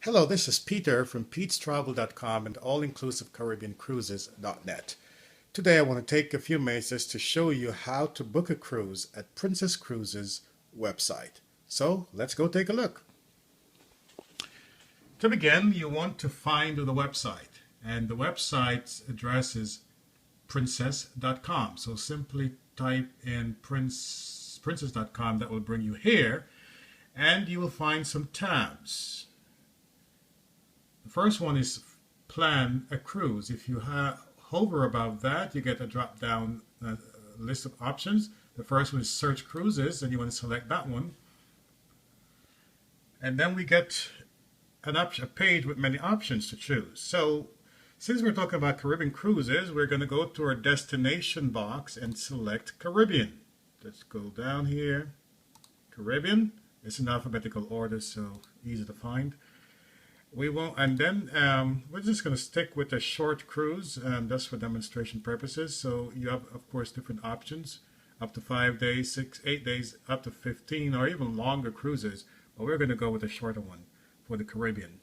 Hello, this is Peter from PetesTravel.com and AllinclusiveCaribbeanCruises.net. Today I want to take a few minutes to show you how to book a cruise at Princess Cruises website. So let's go take a look. To begin, you want to find the website, and the website's address is princess.com. So simply type in princess.com. That will bring you here, and you will find some tabs. The first one is plan a cruise. If you hover above that, you get a drop down list of options. The first one is search cruises, and you want to select that one. And then we get a page with many options to choose. So since we're talking about Caribbean cruises, we're going to go to our destination box and select Caribbean. Let's go down here. Caribbean. It's in alphabetical order, so easy to find. We won't, and then we're just going to stick with a short cruise, just for demonstration purposes. So you have, of course, different options, up to 5 days, 6, 8 days, up to 15, or even longer cruises. But we're going to go with a shorter one for the Caribbean.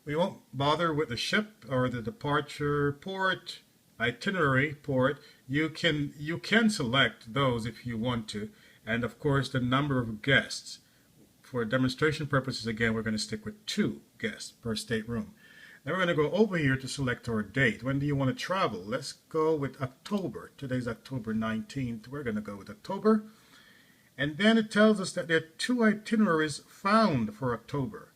We won't bother with the ship or the departure port, itinerary port. You can select those if you want to, and of course the number of guests. For demonstration purposes, again, we're going to stick with 2 guests per stateroom. Then we're going to go over here to select our date. When do you want to travel? Let's go with October. Today's October 19th. We're going to go with October. And then it tells us that there are 2 itineraries found for October.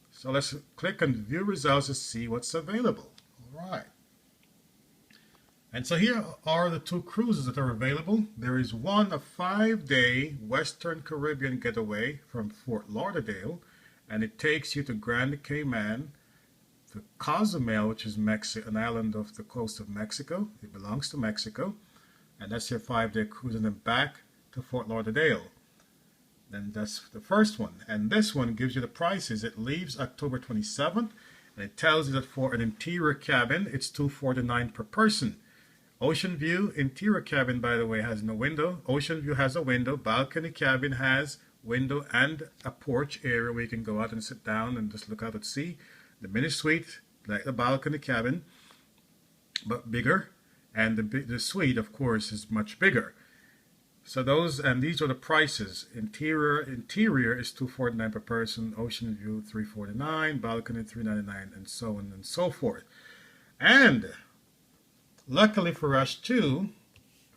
So let's click on View Results to see what's available. All right. And so here are the 2 cruises that are available. There is one, a 5-day Western Caribbean getaway from Fort Lauderdale, and it takes you to Grand Cayman, to Cozumel, which is an island off the coast of Mexico. It belongs to Mexico, and that's your 5-day cruise, and then back to Fort Lauderdale. Then that's the first one, and this one gives you the prices. It leaves October 27th, and it tells you that for an interior cabin, it's $249 per person. Ocean View interior cabin, by the way, has no window. Ocean View has a window. Balcony cabin has window and a porch area where you can go out and sit down and just look out at sea. The mini suite, like the balcony cabin, but bigger, and the suite, of course, is much bigger. So these are the prices. Interior is $249 per person. Ocean View $349, balcony $399, and so on and so forth. And luckily for us too,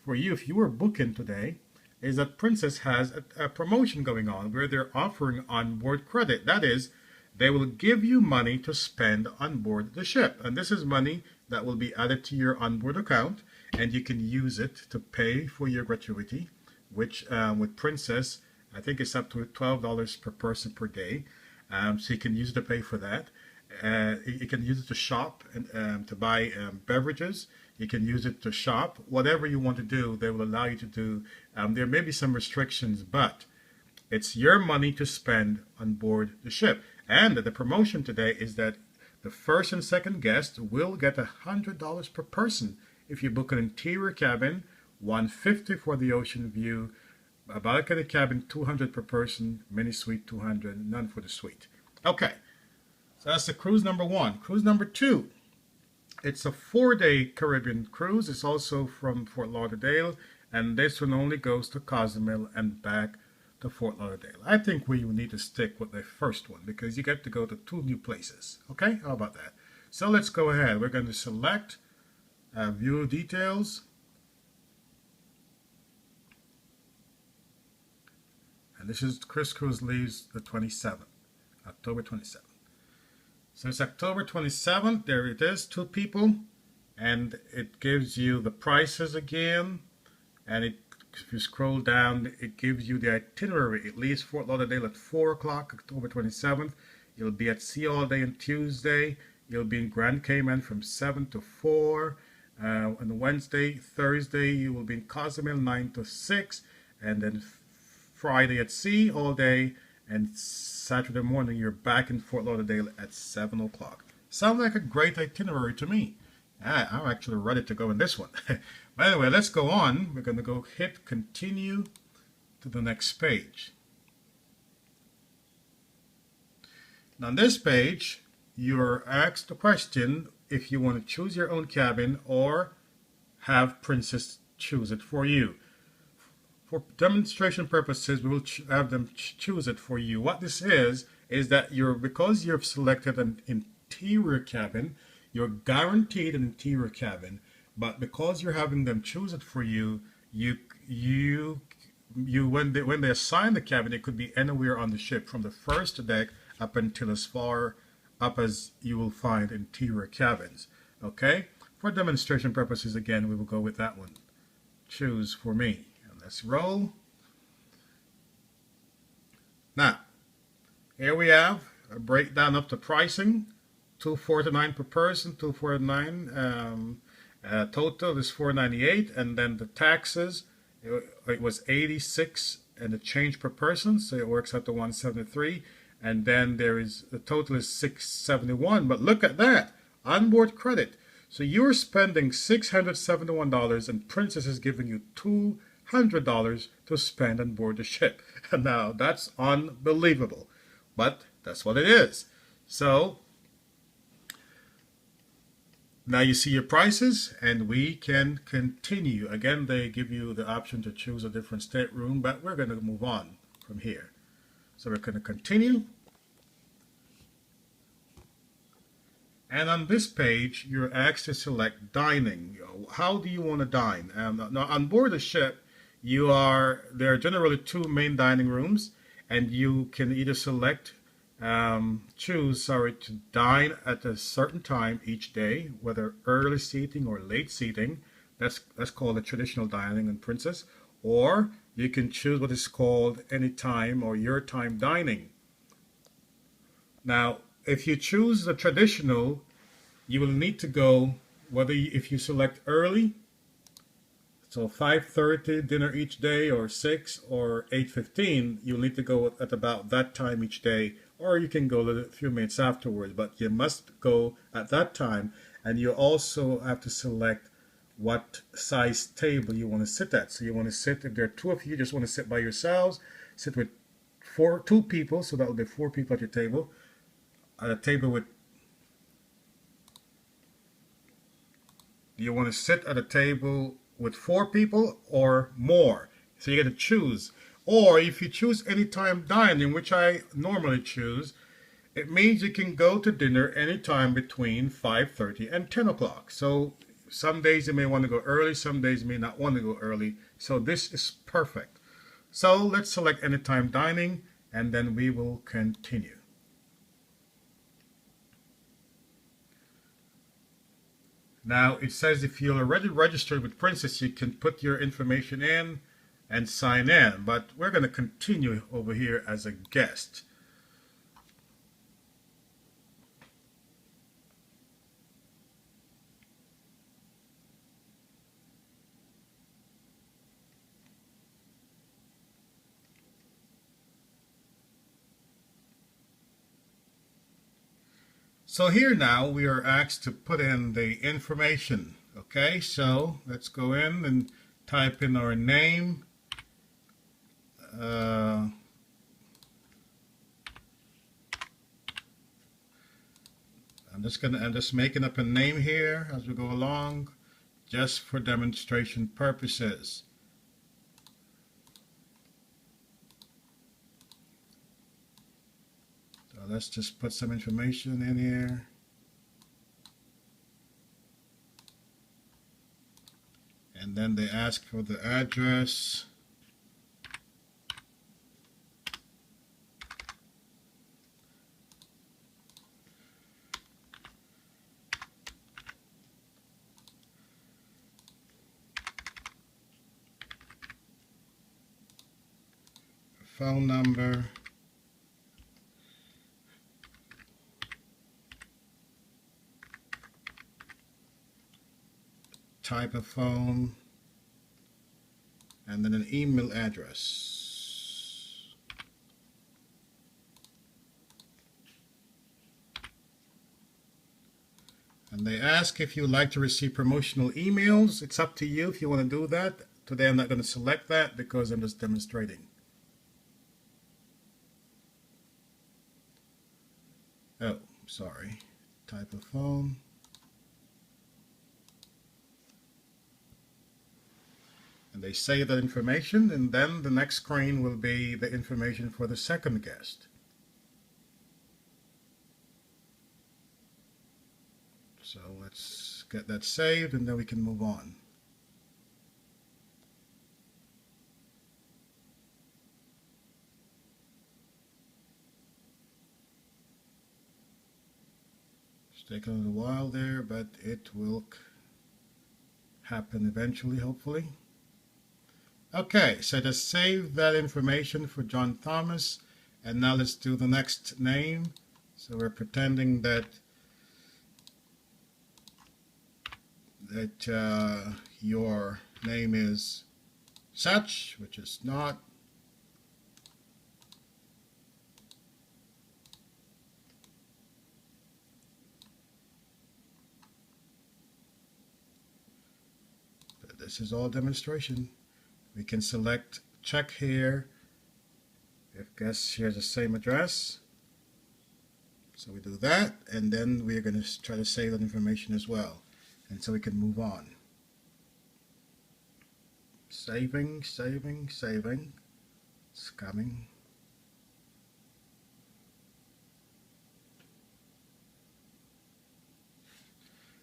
for you, if you were booking today, is that Princess has a promotion going on where they're offering onboard credit. That is, they will give you money to spend on board the ship. And this is money that will be added to your onboard account, and you can use it to pay for your gratuity, which with Princess, I think it's up to $12 per person per day. So you can use it to pay for that. You can use it to shop and to buy beverages. You can use it to shop. Whatever you want to do, they will allow you to do. There may be some restrictions, but it's your money to spend on board the ship. And the promotion today is that the first and second guest will get $100 per person if you book an interior cabin, $150 for the Ocean View, a balcony cabin $200 per person, mini suite $200, none for the suite. Okay, so that's the cruise number 1. Cruise number 2. It's a 4-day Caribbean cruise. It's also from Fort Lauderdale, and this one only goes to Cozumel and back to Fort Lauderdale. I think we need to stick with the first one because you get to go to 2 new places. Okay, how about that? So let's go ahead. We're going to select View Details. And this is Chris Cruise leaves the 27th, October 27th. So it's October 27th, there it is, 2 people, and it gives you the prices again, and if you scroll down, it gives you the itinerary. It leaves Fort Lauderdale at 4 o'clock, October 27th. You'll be at sea all day on Tuesday. You'll be in Grand Cayman from 7 to 4. On Wednesday, Thursday, you will be in Cozumel 9 to 6, and then Friday at sea all day, and Saturday morning you're back in Fort Lauderdale at 7 o'clock. Sounds like a great itinerary to me. I'm actually ready to go in this one. But anyway, let's go on. We're going to go hit continue to the next page. On this page, you're asked the question if you want to choose your own cabin or have Princess choose it for you. For demonstration purposes, we will have them choose it for you. What this is that because you've selected an interior cabin, you're guaranteed an interior cabin. But because you're having them choose it for you, when they assign the cabin, it could be anywhere on the ship, from the first deck up until as far up as you will find interior cabins. Okay? For demonstration purposes, again, we will go with that one. Choose for me. And let's roll. Now, here we have a breakdown of the pricing. $249 per person, $249. Total is $498, and then the taxes, it was $86 and the change per person, so it works out to $173. And then the total is $671. But look at that, onboard credit. So you're spending $671, and Princess is giving you $200 to spend on board the ship. Now that's unbelievable, but that's what it is. So now you see your prices, and we can continue. Again, they give you the option to choose a different stateroom, but we're going to move on from here. So we're going to continue. And on this page, you're asked to select dining. How do you want to dine? Now, on board the ship, there are generally two main dining rooms, and you can either choose to dine at a certain time each day, whether early seating or late seating. That's called a traditional dining in Princess. Or you can choose what is called anytime or your time dining. Now, if you choose the traditional, you will need to go, if you select early, so 5:30 dinner each day, or 6 or 8:15, you'll need to go at about that time each day, or you can go a few minutes afterwards, but you must go at that time. And you also have to select what size table you want to sit at. So you want to sit, if there are two of you, just want to sit by yourselves, sit with two people, so that will be 4 people at your table. At a table with, you want to sit at a table with 4 people or more. So you get to choose. Or if you choose anytime dining, which I normally choose, it means you can go to dinner anytime between 5:30 and 10 o'clock. So some days you may want to go early, some days you may not want to go early. So this is perfect. So let's select anytime dining, and then we will continue. Now it says if you're already registered with Princess, you can put your information in and sign in, but we're going to continue over here as a guest. So here now we are asked to put in the information. Okay, so let's go in and type in our name. I'm just making up a name here as we go along, just for demonstration purposes. So let's just put some information in here. And then they ask for the address. Phone number. Type of phone, and then an email address. And they ask if you would like to receive promotional emails. It's up to you if you want to do that. Today I'm not going to select that because I'm just demonstrating. sorry, type of phone. And they save that information, and then the next screen will be the information for the second guest. So let's get that saved, and then we can move on. It's taking a little while there, but it will happen eventually, hopefully. Okay, so just save that information for John Thomas, and now let's do the next name. So we're pretending that your name is such, which is not. But this is all demonstration. We can select check here if guest shares the same address. So we do that, and then we're going to try to save that information as well. And so we can move on. Saving, saving, saving. It's coming.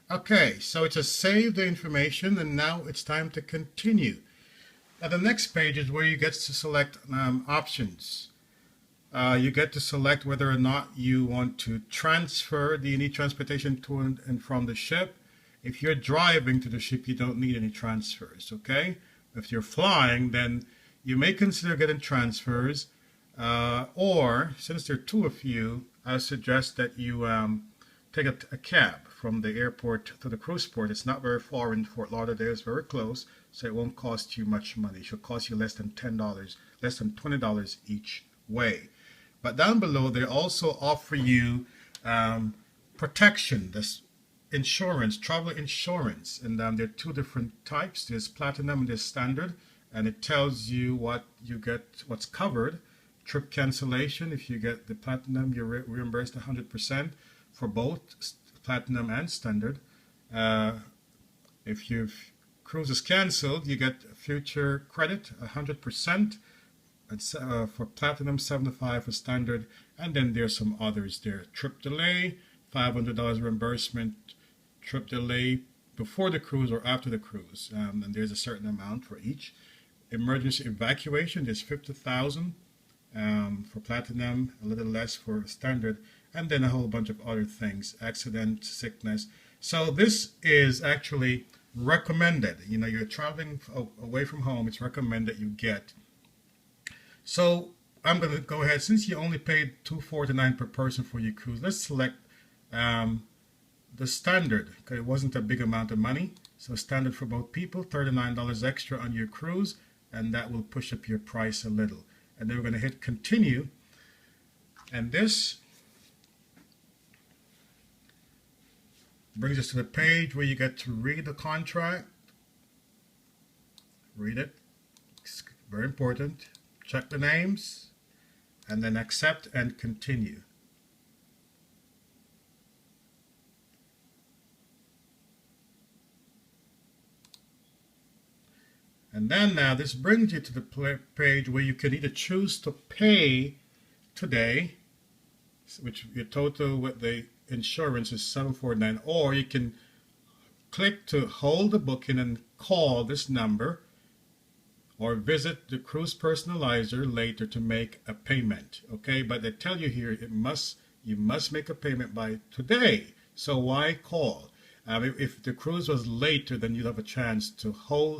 Okay, so it just saved the information, and now it's time to continue. Now the next page is where you get to select options. You get to select whether or not you want to transfer any transportation to and from the ship. If you're driving to the ship, you don't need any transfers, okay? If you're flying, then you may consider getting transfers, or since there are two of you, I suggest that you take a cab from the airport to the cruise port. It's not very far in Fort Lauderdale, it's very close, so it won't cost you much money. It should cost you less than $10, less than $20 each way. But down below, they also offer you protection, this insurance, travel insurance, and there are two different types. There's platinum and there's standard, and it tells you what you get, what's covered. Trip cancellation, if you get the platinum, you're reimbursed 100% for both platinum and standard. If your cruise is canceled, you get future credit 100%. It's, for platinum, 75 for standard, and then there's some others there. Trip delay, $500 reimbursement. Trip delay before the cruise or after the cruise, and there's a certain amount for each. Emergency evacuation, there's $50,000 for platinum, a little less for standard, and then a whole bunch of other things, accident, sickness. So this is actually recommended. You know, you're traveling away from home, it's recommended you get. So I'm going to go ahead, since you only paid $249 per person for your cruise, let's select the standard. Okay, it wasn't a big amount of money, so standard for both people, $39 extra on your cruise, and that will push up your price a little. And then we're going to hit continue, and this brings us to the page where you get to read the contract. Read it, it's very important. Check the names, and then accept and continue. And then now this brings you to the page where you can either choose to pay today, which your total with the insurance is $749, or you can click to hold the booking and call this number, or visit the cruise personalizer later to make a payment. Okay, but they tell you here you must make a payment by today. So why call? If the cruise was later, then you'd have a chance to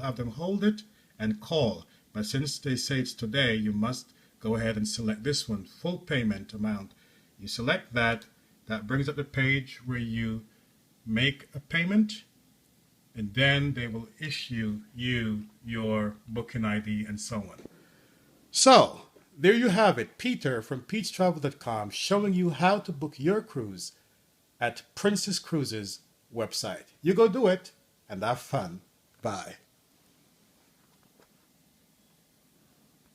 have them hold it and call. But since they say it's today, you must go ahead and select this one, full payment amount. You select that. That brings up the page where you make a payment, and then they will issue you your booking ID and so on. So there you have it. Peter from PetesTravel.com showing you how to book your cruise at Princess Cruises website. You go do it and have fun. Bye.